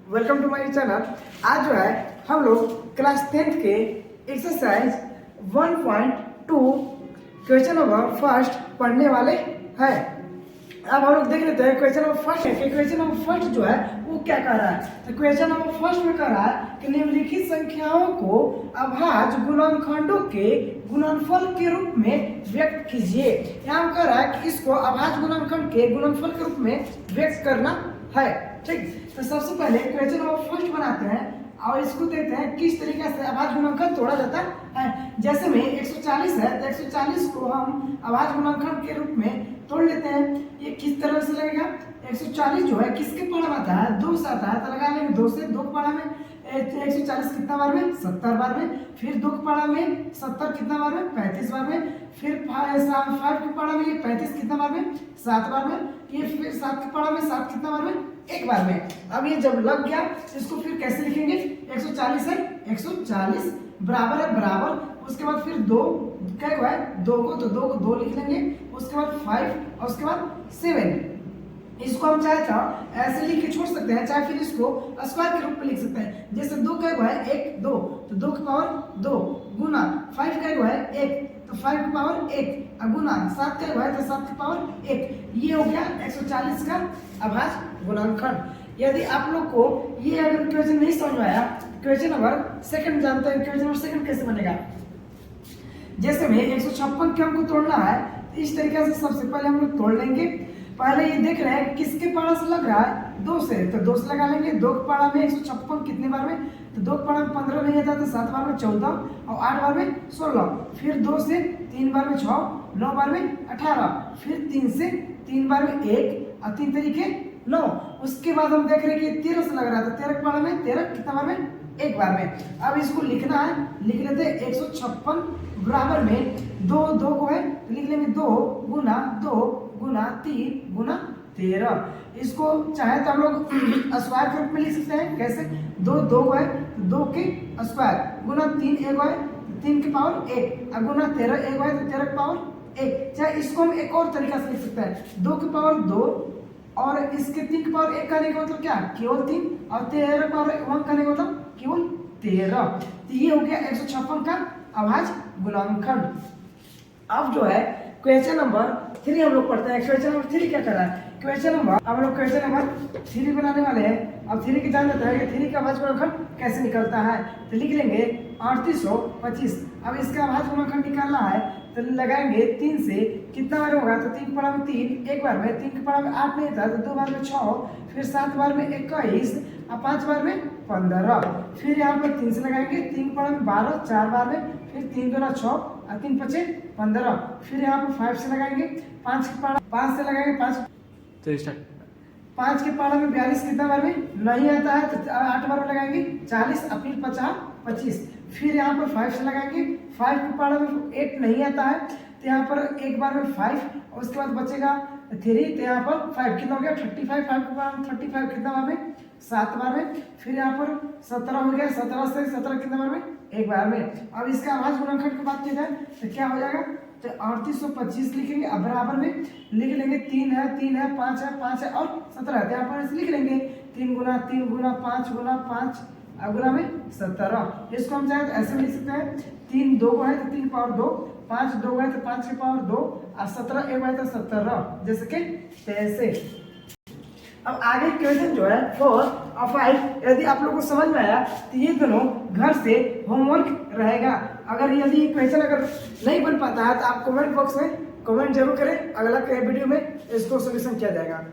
Welcome to my channel. आज जो है हम लोग क्लास 10th के एक्सरसाइज 1.2 क्वेश्चन नंबर फर्स्ट पढ़ने वाले हैं। अब हम लोग देख लेते हैं क्वेश्चन नंबर फर्स्ट है कि क्वेश्चन नंबर फर्स्ट जो है वो क्या कह रहा है। तो क्वेश्चन नंबर फर्स्ट में कह रहा है कि निम्नलिखित संख्याओं को अभाज्य गुणनखंडों के गुणनफल के रूप में व्यक्त कीजिए। यहाँ कह रहा है कि इसको अभाज्य गुणनखंड के गुणनफल के रूप में व्यक्त करना है। ठीक, तो सबसे पहले क्वेश्चन नंबर फर्स्ट बनाते हैं और इसको देखते हैं किस तरीके से अभाज्य गुणनखंड तोड़ा जाता है। जैसे में 140 है तो 140 को हम अभाज्य गुणनखंड के रूप में तोड़ लेते हैं। ये किस तरह से लगेगा, 140 जो है किसके पारा में आता है, 2 से आता है, तो लगा लेंगे 2 से। 2 के पारा में 140 कितना बार में, 70 बार में। फिर 2 के पारा में 70 कितना बार में, 35 बार में। फिर 5 के पारा में 35 कितना बार में, 7 बार में। ये फिर 7 के पारा में 7 कितना बार में, 1 बार में। अब ये जब लग गया इसको फिर कैसे लिखेंगे, 140 है 140 बराबर है बराबर, उसके बाद फिर 2 क्या हुआ है 2 को, तो 2 को 2 लिख लेंगे। उसके बाद 5 और उसके बाद 7। इसको हम चाहे तो ऐसे लिख के छोड़ सकते हैं, चाहे फिर इसको स्क्वायर के रूप में लिख सकते हैं। जैसे 2 का हुआ है 1 2, तो 2 की पावर 2 गुना 5 का हुआ है 1, तो 5 की पावर 1 गुना 7 का हुआ है तो 7 की पावर 1। ये हो गया 140 का अभाज्य गुणनखंड। यदि आप लोग को ये अगर क्वेश्चन नहीं समझ में आया, क्वेश्चन नंबर सेकंड जानते हैं क्वेश्चन नंबर सेकंड कैसे बनेगा। जैसे में 156 के हमको तोड़ना है, तो इस तरीके से सबसे पहले हम लोग तोड़ लेंगे। पहले ये देख रहे हैं किसके पारा से लग रहा है, 2 से, तो 2 से लगा लेंगे। 2 के पारा में 156 कितने बार में, तो 2 के पारा में 15 नहीं आता तो 7 बार में 14 और 8 बार में 16। फिर 2 से 3 बार में 6, 9 बार में 18, फिर 3 से 3 बार में 1 और 3 तरीके 9। उसके बाद हम देख रहे हैं कि 13 से लग रहा था, 13 के पारा में 13 कितना बार में, 1 बार में। अब इसको लिखना है, लिख लेते हैं 156 बराबर में 2 2 को है तो लिख लेंगे 2 गुना 3 गुना 13। इसको चाहे तो हम लोग स्क्वायर के रूप में लिख सकते हैं। कैसे, 2 2 को है तो 2 के स्क्वायर गुना 3 1 है 3 की पावर 1 और गुना 13 1 है तो 13 की पावर 1। चाहे इसको हम एक और तरीका से लिख सकते हैं, 2 की पावर 2 और इसके 3 की पावर 1 करने का मतलब क्या, केवल 3 और 13 की पावर 1 करने का मतलब केवल 13। तो ये हो गया 156 का अभाज्य गुणनखंड। अब जो है क्वेश्चन नंबर 3 हम लोग पढ़ते हैं। क्वेश्चन नंबर 3 क्या कर रहा है, क्वेश्चन नंबर हम लोग क्वेश्चन नंबर 3 बनाने वाले हैं। अब 3 की जान लेते हैं कि 3 का अभाज्य गुणनखंड कैसे निकलता है। तो लिख लेंगे 3825। अब इसका अभाज्य गुणनखंड निकालना है तो लगाएंगे 3 से, कितना बार होगा, तो 3 के पारा में 3 1 बार में, 3 के पारा में 8 नहीं था तो 2 बार में 6, फिर 7 बार में 21 और 5 बार में 15। फिर यहाँ पर 3 से लगाएंगे, 3 के पारा में 12 4 बार में, फिर 3 दूना 6 और 3 पचे 15। फिर यहाँ पर 5 से लगाएंगे, 5 के पारा 5 से लगाएंगे 5 5 के पारा में 42 कितना बार में नहीं आता है तो 8 बार में लगाएंगे 40 और फिर 50 25। फिर यहाँ पर 5 से लगाएंगे, 5 के पारा में 8 नहीं आता है तो यहाँ पर एक बार में 5 और उसके बाद बचेगा 3, तो यहाँ पर 5 कितना हो गया 35, 5 के पारा में 35 कितना बार में 7 बार में। फिर यहाँ पर 17 हो गया, 17 से 17 कितना बार में 1 बार में। अब इसका अभाज्य गुणनखंड की बात की जाए तो क्या हो जाएगा, तो 3825 लिखेंगे। अब बराबर में लिख लेंगे 3 है 5 है और 17 है, यहाँ पर ऐसे लिख लेंगे 3 गुना 5 गुना 5 गुना में 17। इसको हम चाहे तो ऐसे लिख सकते हैं, 3 2 को है तो 3 पावर 2, 5 2 है तो 5 की पावर 2 और 17 1 है तो 17, जैसे कि तैसे। अब आगे क्वेश्चन जो है 4 और 5, यदि आप लोगों को समझ में आया तो ये दोनों घर से होमवर्क रहेगा। अगर यदि क्वेश्चन अगर नहीं बन पाता है तो आप कमेंट बॉक्स में कमेंट जरूर करें, अगला वीडियो में इसको सोल्यूशन किया जाएगा।